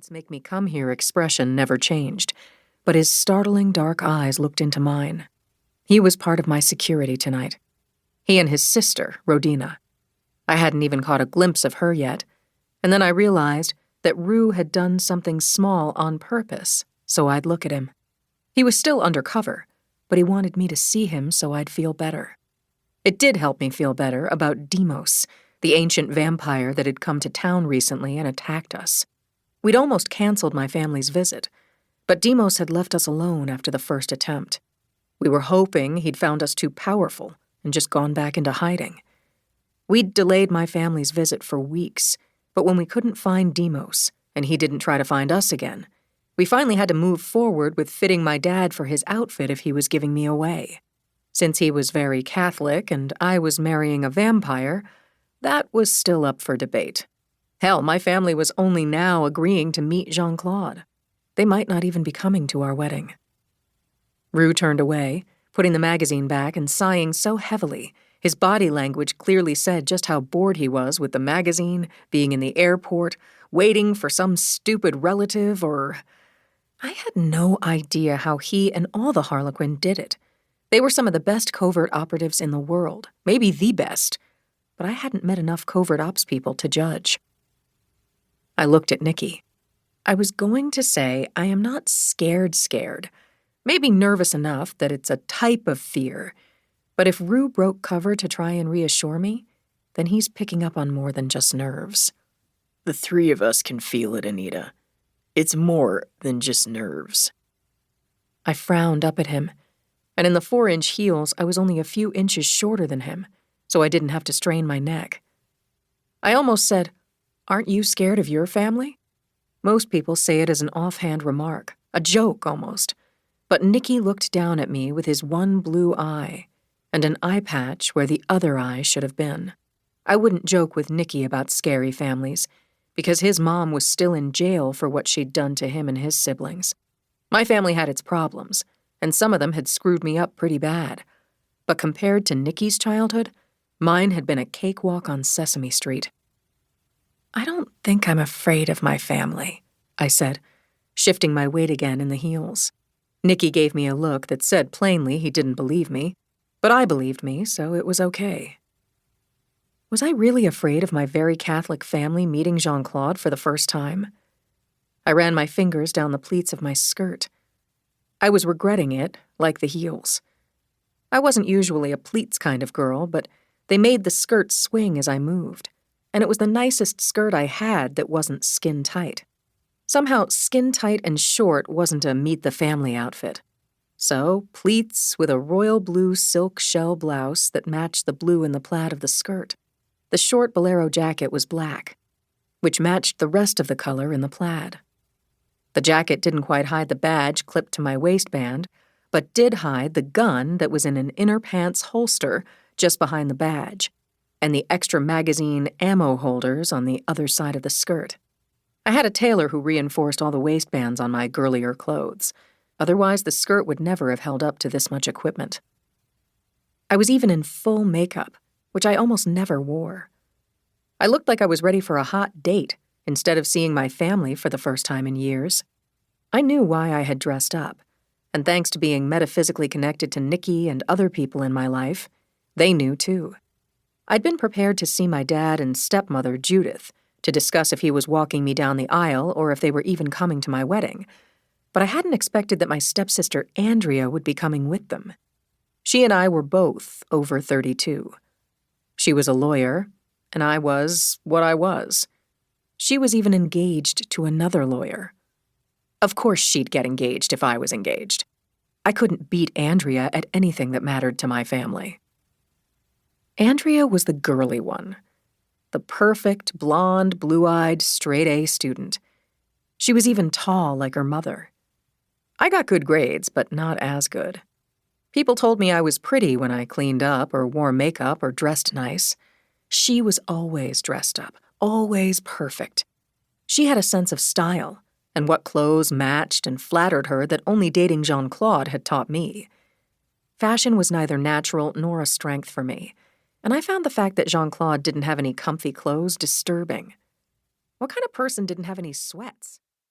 once-make-me-come-here expression never changed, but his startling dark eyes looked into mine. He was part of my security tonight. He and his sister, Rodina. I hadn't even caught a glimpse of her yet, and then I realized that Rue had done something small on purpose, so I'd look at him. He was still undercover, but he wanted me to see him so I'd feel better. It did help me feel better about Demos, the ancient vampire that had come to town recently and attacked us. We'd almost canceled my family's visit, but Demos had left us alone after the first attempt. We were hoping he'd found us too powerful and just gone back into hiding. We'd delayed my family's visit for weeks, but when we couldn't find Demos, and he didn't try to find us again, we finally had to move forward with fitting my dad for his outfit if he was giving me away. Since he was very Catholic and I was marrying a vampire, that was still up for debate. Hell, my family was only now agreeing to meet Jean-Claude. They might not even be coming to our wedding. Rue turned away, putting the magazine back and sighing so heavily. His body language clearly said just how bored he was with the magazine, being in the airport, waiting for some stupid relative or... I had no idea how he and all the Harlequin did it. They were some of the best covert operatives in the world, maybe the best, but I hadn't met enough covert ops people to judge. I looked at Nikki. I was going to say I am not scared, maybe nervous enough that it's a type of fear, but if Rue broke cover to try and reassure me, then he's picking up on more than just nerves. The three of us can feel it, Anita. It's more than just nerves. I frowned up at him, and in the 4-inch heels I was only a few inches shorter than him, so I didn't have to strain my neck. I almost said, "Aren't you scared of your family?" Most people say it as an offhand remark, a joke almost, but Nicky looked down at me with his one blue eye, and an eye patch where the other eye should have been. I wouldn't joke with Nicky about scary families, because his mom was still in jail for what she'd done to him and his siblings. My family had its problems, and some of them had screwed me up pretty bad. But compared to Nicky's childhood, mine had been a cakewalk on Sesame Street. "I don't think I'm afraid of my family," I said, shifting my weight again in the heels. Nicky gave me a look that said plainly he didn't believe me, but I believed me, so it was okay. Was I really afraid of my very Catholic family meeting Jean-Claude for the first time? I ran my fingers down the pleats of my skirt. I was regretting it, like the heels. I wasn't usually a pleats kind of girl, but they made the skirt swing as I moved, and it was the nicest skirt I had that wasn't skin-tight. Somehow, skin-tight and short wasn't a meet-the-family outfit. So, pleats with a royal blue silk shell blouse that matched the blue in the plaid of the skirt. The short bolero jacket was black, which matched the rest of the color in the plaid. The jacket didn't quite hide the badge clipped to my waistband, but did hide the gun that was in an inner pants holster just behind the badge, and the extra magazine ammo holders on the other side of the skirt. I had a tailor who reinforced all the waistbands on my girlier clothes. Otherwise, the skirt would never have held up to this much equipment. I was even in full makeup, which I almost never wore. I looked like I was ready for a hot date instead of seeing my family for the first time in years. I knew why I had dressed up, and thanks to being metaphysically connected to Nicky and other people in my life, they knew too. I'd been prepared to see my dad and stepmother, Judith, to discuss if he was walking me down the aisle or if they were even coming to my wedding, but I hadn't expected that my stepsister Andrea would be coming with them. She and I were both over 32. She was a lawyer, and I was what I was. She was even engaged to another lawyer. Of course she'd get engaged if I was engaged. I couldn't beat Andrea at anything that mattered to my family. Andrea was the girly one. The perfect, blonde, blue-eyed, straight-A student. She was even tall like her mother. I got good grades, but not as good. People told me I was pretty when I cleaned up or wore makeup or dressed nice. She was always dressed up, always perfect. She had a sense of style, and what clothes matched and flattered her that only dating Jean-Claude had taught me. Fashion was neither natural nor a strength for me, and I found the fact that Jean-Claude didn't have any comfy clothes disturbing. What kind of person didn't have any sweats?